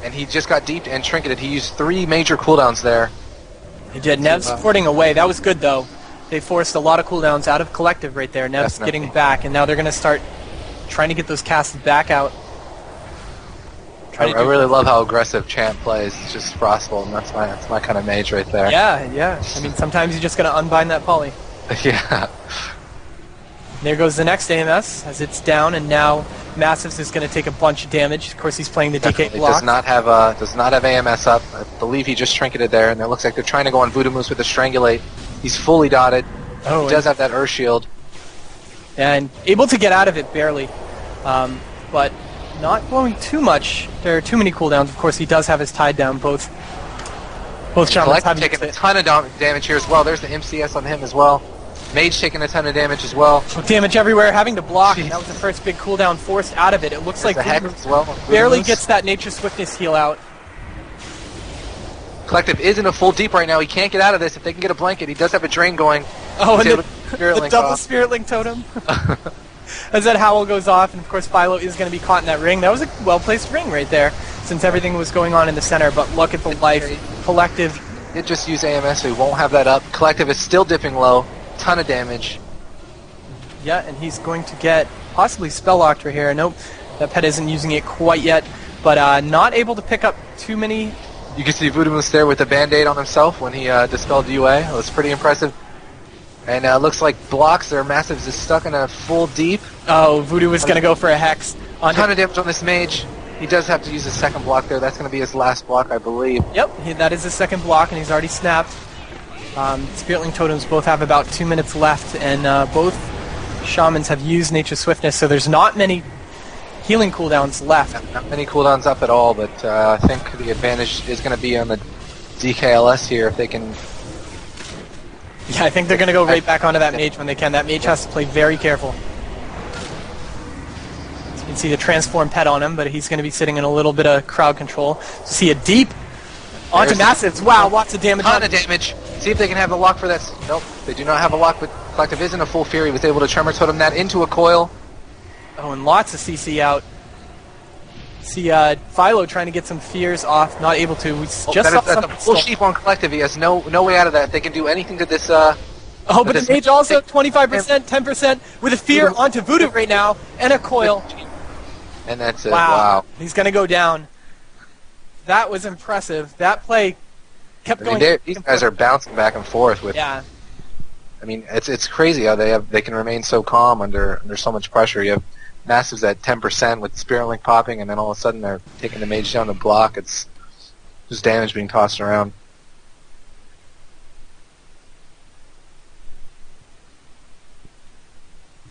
and he just got deeped and trinketed. He used 3 major cooldowns there. He did. Nev's supporting away. That was good, though. They forced a lot of cooldowns out of Collective right there. Nev's getting back, and now they're going to start trying to get those casts back out. I really love how aggressive Champ plays. It's just Frostbolt, and that's my kind of mage right there. Yeah. I mean, sometimes you just got to unbind that poly. Yeah. There goes the next AMS as it's down, and now Massives is going to take a bunch of damage. Of course, he's playing the DK block. Does not have AMS up. I believe he just trinketed there, and it looks like they're trying to go on Voodoo Moose with a Strangulate. He's fully dotted. Oh, he does have that Earth Shield. Yeah, and able to get out of it barely, but not blowing too much. There are too many cooldowns. Of course, he does have his tied down. Both Shamans have taking a ton of damage here as well. There's the MCS on him as well. Mage taking a ton of damage as well. Damage everywhere, having to block. And that was the first big cooldown forced out of it. It looks like the Hex as well. Barely gets that Nature Swiftness heal out. Collective is in a full deep right now. He can't get out of this. If they can get a blanket, he does have a drain going. Oh, and the double Spirit Link totem. As that Howl goes off, and of course Philo is going to be caught in that ring. That was a well-placed ring right there, since everything was going on in the center, but look at the life. Collective. It just used AMS, so he won't have that up. Collective is still dipping low. Ton of damage. Yeah, and he's going to get possibly Spell Octra here. Nope, that pet isn't using it quite yet, but not able to pick up too many. You can see Voodoo Moose there with a Band-Aid on himself when he dispelled UA. It was pretty impressive. And looks like blocks. Their Massives is stuck in a full deep. Oh, Voodoo is going to go for a Hex. A ton of damage on this mage. He does have to use his second block there. That's going to be his last block, I believe. Yep, that is his second block, and he's already snapped. Spirit Link Totems both have about 2 minutes left, and both Shamans have used Nature Swiftness, so there's not many healing cooldowns left. Not many cooldowns up at all, but I think the advantage is going to be on the DKLS here if they can. Yeah, I think they're going to go right back onto that mage when they can. That mage has to play very careful. So you can see the transform pet on him, but he's going to be sitting in a little bit of crowd control. So see a deep onto Massives. Wow, lots of damage. Ton of damage. See if they can have a lock for that. Nope, they do not have a lock, but Collective is in a full fury. Was able to Tremor Totem that into a coil. Oh, and lots of CC out. See Philo trying to get some fears off, not able to. We just saw that's a full sheep on Collective. He has no way out of that. If they can do anything to this. Oh, but the mage also 25%, 10% with a fear onto Voodoo right now and a coil. And that's it. Wow. He's gonna go down. That was impressive. That play kept going. These guys are bouncing back and forth with. Yeah. I mean, it's crazy how they can remain so calm under so much pressure. You have Massives at 10% with Spirit Link popping, and then all of a sudden they're taking the mage down the block. It's just damage being tossed around.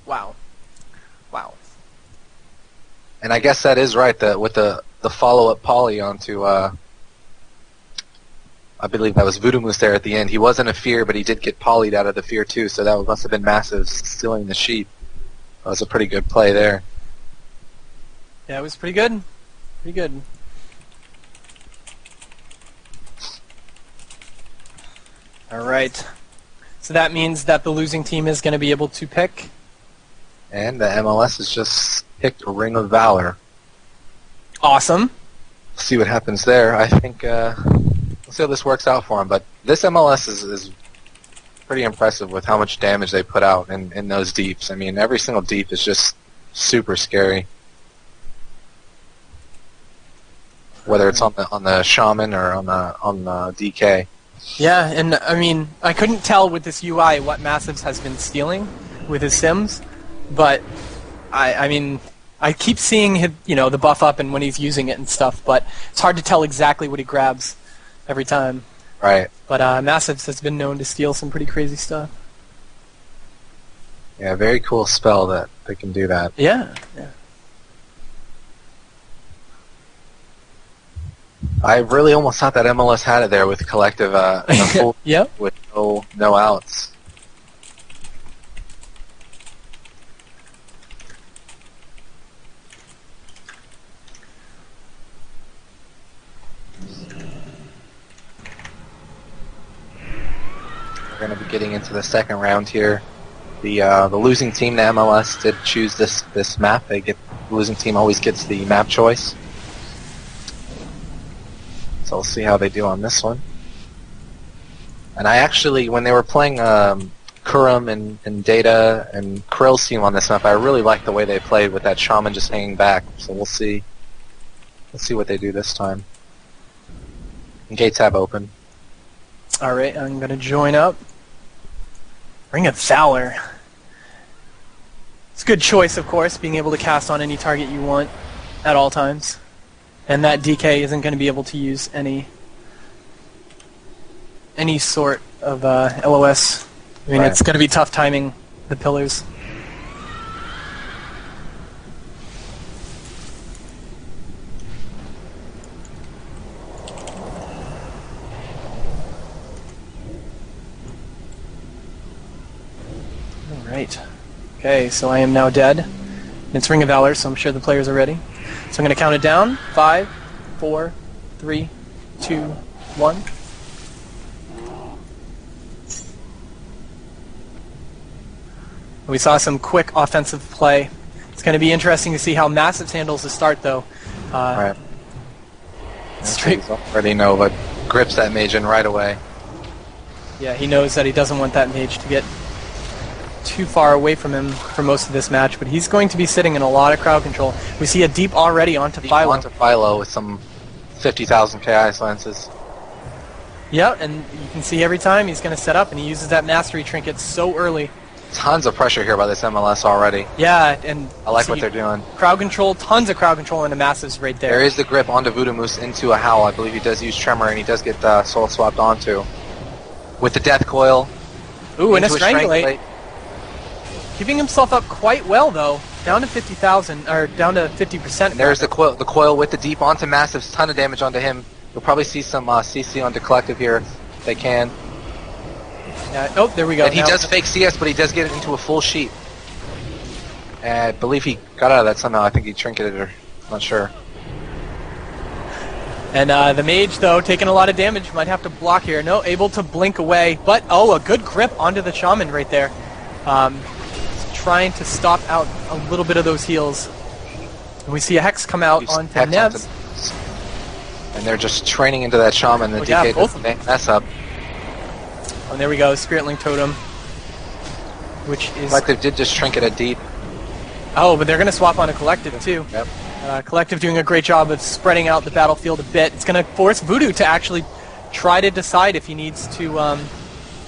Wow. And I guess that is right. With the follow-up poly onto, I believe that was Voodoo Moose there at the end. He wasn't a fear, but he did get polyed out of the fear too. So that must have been Massive stealing the sheep. That was a pretty good play there. Yeah, it was pretty good. Pretty good. All right. So that means that the losing team is going to be able to pick. And the MLS has just picked a Ring of Valor. Awesome. See what happens there. I think we'll see how this works out for him. But this MLS is pretty impressive with how much damage they put out in those deeps. I mean, every single deep is just super scary. Whether it's on the Shaman or on the DK. Yeah, and I mean, I couldn't tell with this UI what Massives has been stealing with his Sims, but I mean, I keep seeing his, the buff up and when he's using it and stuff, but it's hard to tell exactly what he grabs every time. Right. But Massives has been known to steal some pretty crazy stuff. Yeah, very cool spell that they can do that. Yeah. I really almost thought that MLS had it there with Collective in a full yep. with no outs. We're going to be getting into the second round here. The losing team, the MLS, did choose this map. The losing team always gets the map choice. So we'll see how they do on this one. And I actually, when they were playing Kurum and Data and Krill's team on this map, I really liked the way they played with that Shaman just hanging back. So we'll see. Let's see what they do this time. Gates have open. Alright, I'm going to join up. Ring of Valor. It's a good choice, of course, being able to cast on any target you want at all times. And that DK isn't going to be able to use any sort of LOS. I mean, It's going to be tough timing the pillars. Alright. Okay, so I am now dead. It's Ring of Valor, so I'm sure the players are ready. So I'm going to count it down. 5, 4, 3, 2, 1. We saw some quick offensive play. It's going to be interesting to see how Massive handles the start, though. Right. Straight. Already know, but grips that mage in right away. Yeah, he knows that he doesn't want that mage to get too far away from him for most of this match, but he's going to be sitting in a lot of crowd control. We see a deep already onto Philo. Onto Philo with some 50,000 KI silences. Yeah, and you can see every time he's going to set up, and he uses that mastery trinket so early. Tons of pressure here by this MLS already. Yeah, and I like what they're doing. Crowd control, tons of crowd control into Massives right there. There is the grip onto Voodoo Moose into a Howl. I believe he does use Tremor, and he does get soul swapped onto. With the Death Coil. Ooh, and a Strangulate. Keeping himself up quite well, though. Down to 50,000, or down to 50%. There's the coil with the deep onto Massives. Ton of damage onto him. You'll probably see some CC onto Collective here if they can. Oh, there we go. And he does fake CS, but he does get it into a full sheet. And I believe he got out of that somehow. I think he trinketed her. I'm not sure. And the mage, though, taking a lot of damage. Might have to block here. No, able to blink away. But, oh, a good grip onto the Shaman right there. Trying to stop out a little bit of those heals. And we see a Hex come out onto Nevs. And they're just training into that Shaman. The DK doesn't mess up. Oh, and there we go, Spirit Link Totem. Which is... Collective did just trinket a deep. Oh, but they're going to swap on a Collective, too. Yep. Collective doing a great job of spreading out the battlefield a bit. It's going to force Voodoo to actually try to decide if he needs to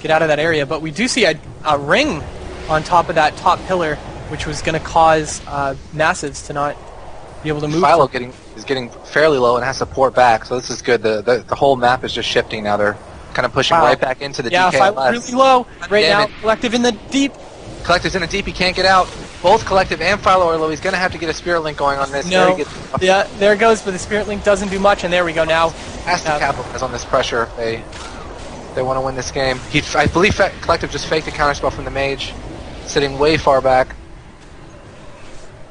get out of that area. But we do see a ring on top of that top pillar, which was going to cause Massives to not be able to move. Philo is getting fairly low and has to port back, so this is good. The whole map is just shifting now. They're kind of pushing right back into the DK. Yeah, Philo's really low right now. Collective in the deep. Collective's in the deep. He can't get out. Both Collective and Philo are low. He's going to have to get a Spirit Link going on this. No. Yeah, there it goes, but the Spirit Link doesn't do much, and there we go now. Has to capitalize on this pressure if they want to win this game. I believe Collective just faked a counterspell from the mage, sitting way far back.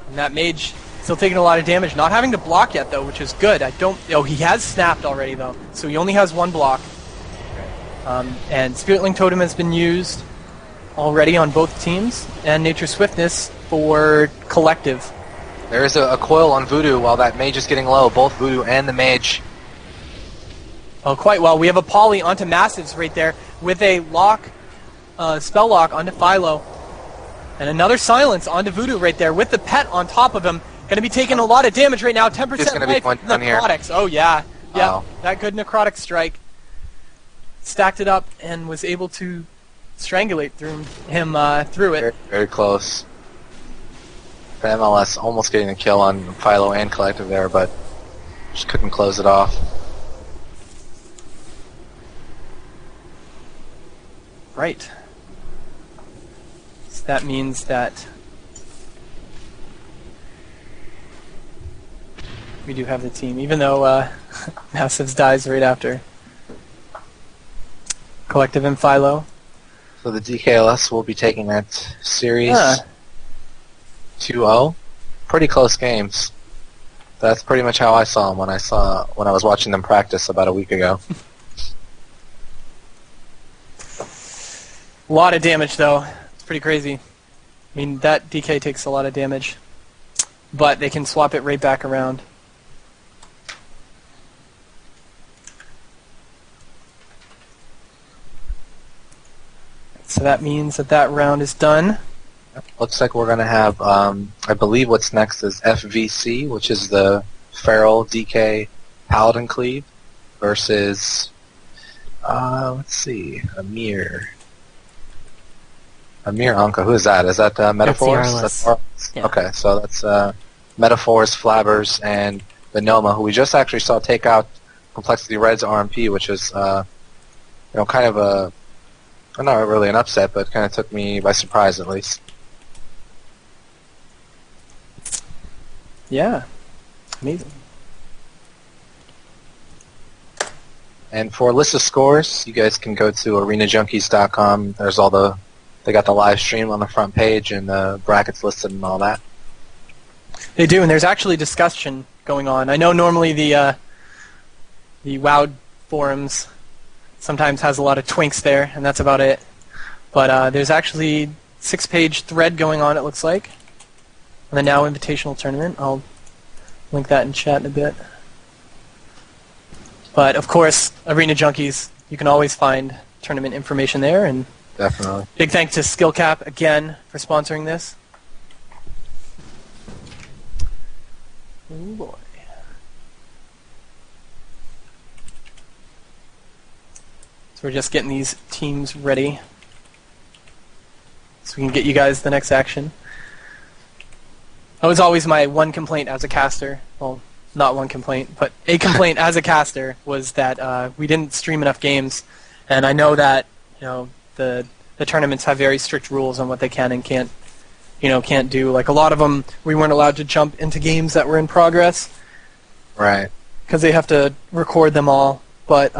And that mage still taking a lot of damage, not having to block yet, though, which is good. Oh, he has snapped already, though, so he only has one block. And Spirit Link Totem has been used already on both teams, and Nature Swiftness for Collective. There is a coil on Voodoo while that mage is getting low, both Voodoo and the mage. Oh, quite well. We have a Poly onto Massives right there with a lock, spell lock onto Philo. And another Silence onto Voodoo right there with the pet on top of him. Going to be taking a lot of damage right now, 10% It's going to be going down here. Oh, yeah. Yeah, Wow. That good Necrotic Strike. Stacked it up and was able to strangulate him through it. Very, very close. The MLS almost getting a kill on Philo and Collective there, but just couldn't close it off. Right. So that means that we do have the team, even though Massives dies right after. Collective and Philo. So the DKLS will be taking that series 2-0. Pretty close games. That's pretty much how I saw them when I was watching them practice about a week ago. A lot of damage, though. It's pretty crazy. I mean, that DK takes a lot of damage, but they can swap it right back around. So that means that round is done. Looks like we're going to have, I believe what's next is FVC, which is the Feral DK Paladin Cleave, versus, let's see, Amir Anka. Who is that? Is that Metaphors? That's Arliss. Yeah. Okay, so that's Metaphors, Flabbers, and the Noma, who we just actually saw take out Complexity Red's RMP, which is, kind of a, not really an upset, but kind of took me by surprise at least. Yeah. Amazing. And for a list of scores, you guys can go to arenajunkies.com. There's they got the live stream on the front page and the brackets listed and all that. They do, and there's actually discussion going on. I know normally the WoW forums sometimes has a lot of twinks there, and that's about it. But there's actually 6-page thread going on, it looks like, on the Now Invitational Tournament. I'll link that in chat in a bit. But, of course, Arena Junkies, you can always find tournament information there. And Definitely. big thanks to SkillCap, again, for sponsoring this. Oh, boy. So we're just getting these teams ready so we can get you guys the next action. That was always my one complaint as a caster. Well, not one complaint, but a complaint as a caster was that we didn't stream enough games. And I know that the tournaments have very strict rules on what they can and can't do. Like a lot of them, we weren't allowed to jump into games that were in progress. Right. Because they have to record them all. But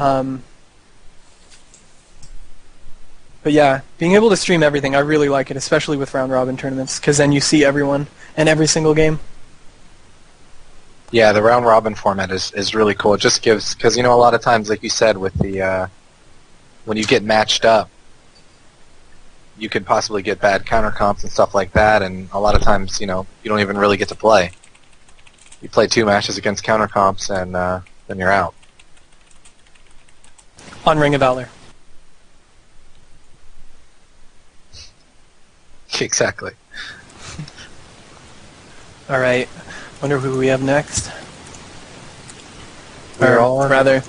yeah, being able to stream everything, I really like it, especially with round-robin tournaments, because then you see everyone in every single game. Yeah, the round-robin format is really cool. It just gives, because, a lot of times, like you said, with the, when you get matched up, you could possibly get bad counter comps and stuff like that, and a lot of times, you don't even really get to play. You play 2 matches against counter comps, and then you're out. On Ring of Valor. Exactly. All right. Wonder who we have next. We're Or all in rather,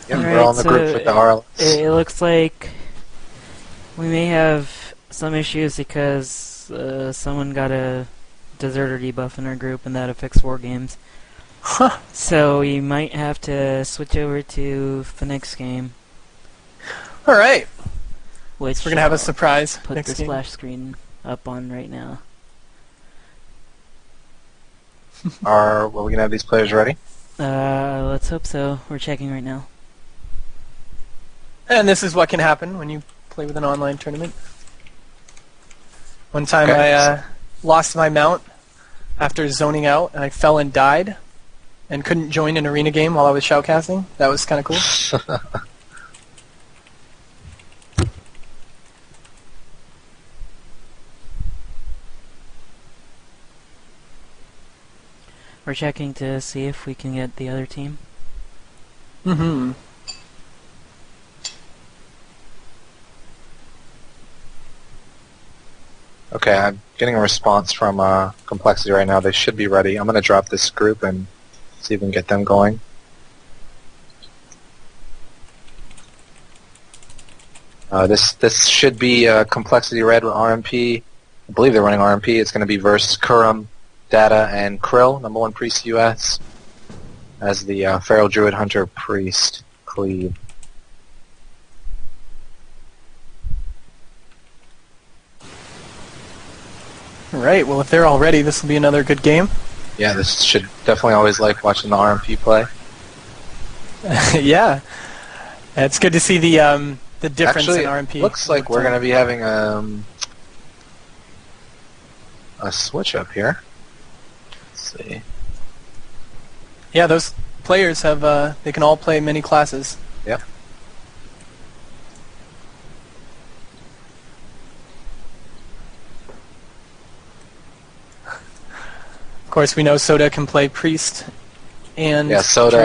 Yeah, Alright, we're all in the group so with the RLS. It looks like we may have some issues because someone got a deserter debuff in our group, and that affects war games. huh? So we might have to switch over to the next game, All right. which We're gonna have a surprise put next the game. splash screen up on right now. Are we going to have these players ready? Let's hope so. We're checking right now. And this is what can happen when you play with an online tournament. One time Okay. I lost my mount after zoning out, and I fell and died, and couldn't join an arena game while I was shoutcasting. That was kind of cool. We're checking to see if we can get the other team. Mm-hmm. Okay, I'm getting a response from Complexity right now. They should be ready. I'm going to drop this group and see if we can get them going. This should be Complexity Red with RMP. I believe they're running RMP. It's going to be versus Kurum, Data, and Krill, number 1 Priest US, as the Feral Druid Hunter Priest Cleave. Right, well, if they're all ready, this will be another good game. Yeah, this should definitely always like watching the RMP play. Yeah. It's good to see the difference Actually, in RMP. it looks like we're going to be having a switch up here. Let's see. Yeah, those players have, they can all play many classes. Yep. Of course, we know Soda can play Priest and Yeah, Soda